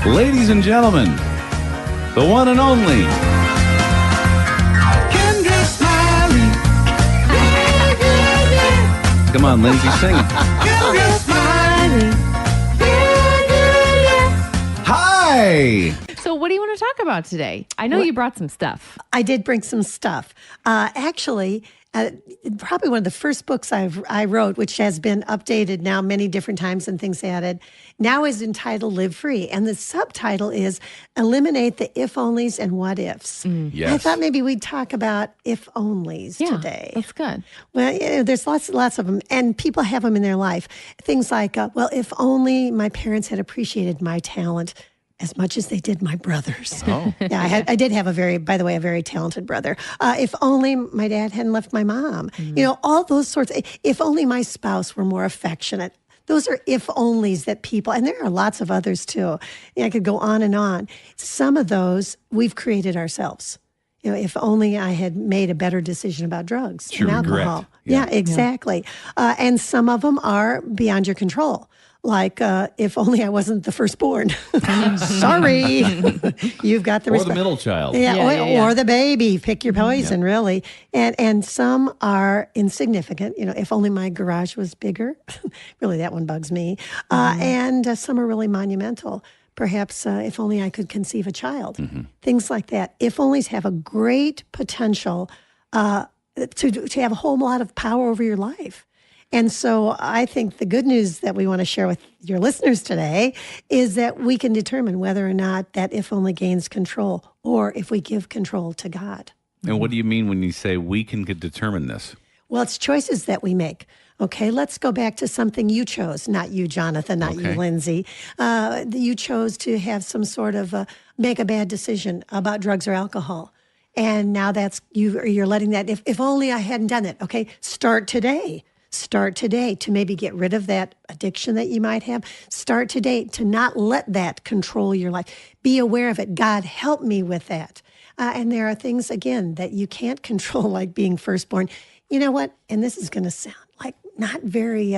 Ladies and gentlemen, the one and only Kendra Smiley. Come on, Lindsay, sing. Kendra Smiley. Hi. So what do you want to talk about today? I know you brought some stuff. I did bring some stuff. Actually, probably one of the first books I wrote, which has been updated now many different times and things added, now is entitled Live Free. And the subtitle is Eliminate the If-Onlys and What-Ifs. Yes. I thought maybe we'd talk about if-onlys today. That's good. Well, there's lots of them, and people have them in their life. Things like, if only my parents had appreciated my talent as much as they did my brothers. Oh. Yeah, I did have a very talented brother. If only my dad hadn't left my mom. Mm-hmm. All those sorts. If only my spouse were more affectionate. Those are if-onlys that people, and there are lots of others too. I could go on and on. Some of those we've created ourselves. If only I had made a better decision about drugs and alcohol. Regret. Yeah, exactly. And some of them are beyond your control. Like, if only I wasn't the firstborn. Sorry. You've got the Or the middle child. Or the baby. Pick your poison, really. And some are insignificant. If only my garage was bigger. Really, that one bugs me. And some are really monumental. Perhaps if only I could conceive a child. Mm-hmm. Things like that. If onlys have a great potential to have a whole lot of power over your life. And so I think the good news that we want to share with your listeners today is that we can determine whether or not that if only gains control or if we give control to God. And what do you mean when you say we can determine this? Well, it's choices that we make. Okay, let's go back to something you chose, not you, Jonathan, not you, Lindsay. You chose to have some sort of make a bad decision about drugs or alcohol. And now that's you're letting that, if only I hadn't done it. Okay, start today. Start today to maybe get rid of that addiction that you might have. Start today to not let that control your life. Be aware of it. God, help me with that. And there are things, again, that you can't control, like being firstborn. You know what? And this is going to sound like not very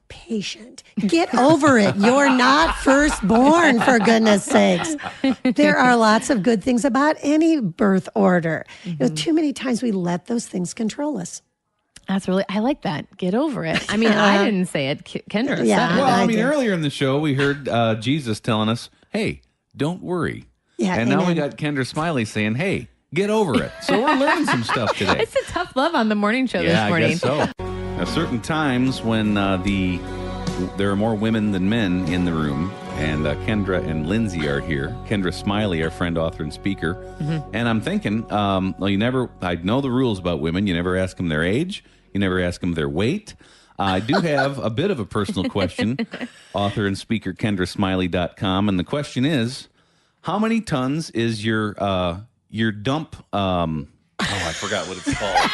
patient. Get over it. You're not firstborn, for goodness sakes. There are lots of good things about any birth order. Mm-hmm. Too many times we let those things control us. I like that. Get over it. I mean, I didn't say it. Kendra said it. Well, earlier in the show, we heard Jesus telling us, hey, don't worry. Yeah, and now we got Kendra Smiley saying, hey, get over it. So we're learning some stuff today. It's a tough love on the morning show this morning. I guess so. At certain times when there are more women than men in the room, and Kendra and Lindsay are here. Kendra Smiley, our friend, author, and speaker. Mm-hmm. And I'm thinking, I know the rules about women. You never ask them their age. You never ask them their weight. I do have a bit of a personal question. Author and speaker, KendraSmiley.com. And the question is, how many tons is your dump, I forgot what it's called.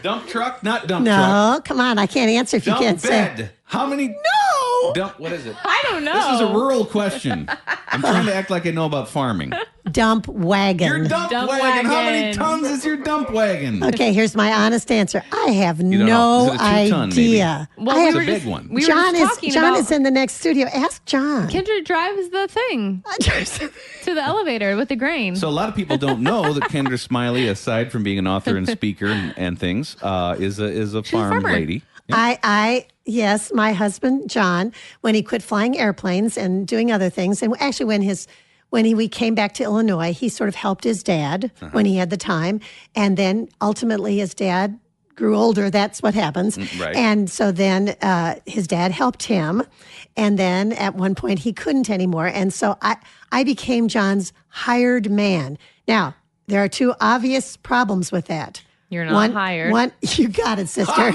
Dump truck? Not dump truck. No, come on. I can't answer if you can't bed. say. How many? No. What is it? I don't know. This is a rural question. I'm trying to act like I know about farming. Dump wagon. Your dump wagon. How many tons is your dump wagon? Okay, here's my honest answer. I have no idea. Well, it's a big one. John is in the next studio. Ask John. Kendra drives the thing to the elevator with the grain. So a lot of people don't know that Kendra Smiley, aside from being an author and speaker and things, is a farm lady. Yeah. Yes, my husband, John, when he quit flying airplanes and doing other things, and actually when we came back to Illinois, he sort of helped his dad when he had the time. And then ultimately his dad grew older. That's what happens. Right. And so then his dad helped him. And then at one point he couldn't anymore. And so I became John's hired man. Now, there are two obvious problems with that. You're not hired. You got it, sister.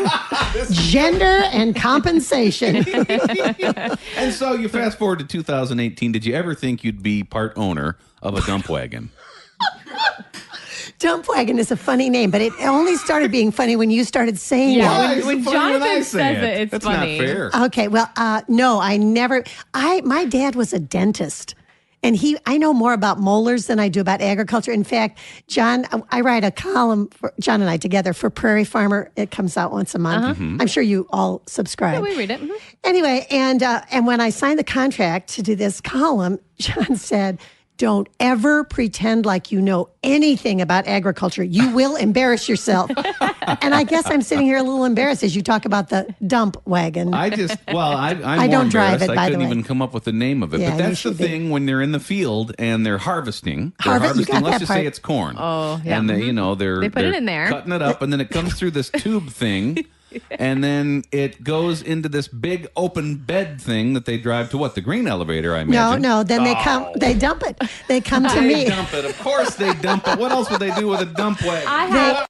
Gender and compensation. And so you fast forward to 2018. Did you ever think you'd be part owner of a dump wagon? Dump wagon is a funny name, but it only started being funny when you started saying it. When Jonathan says it, it's funny. That's not fair. Okay, well, no, I never. My dad was a dentist. And I know more about molars than I do about agriculture. In fact, John, I write a column for John and I together for Prairie Farmer. It comes out once a month. I'm sure you all subscribe. Yeah, we read it. Anyway, and when I signed the contract to do this column, John said, don't ever pretend like you know anything about agriculture. You will embarrass yourself. And I guess I'm sitting here a little embarrassed as you talk about the dump wagon. I'm I more don't drive embarrassed. it, by I the couldn't way. even come up with the name of it. Yeah, But you that's the should be. thing when they're in the field and they're harvesting. You got Let's that just part. say it's corn. Oh, yeah. And they They put it in there. cutting it up, and then it comes through this tube thing. And then it goes into this big open bed thing that they drive to what? The green elevator, I imagine. No. Then they dump it. They come to They me. dump it. Of course they dump it. What else would they do with a dump wagon? I have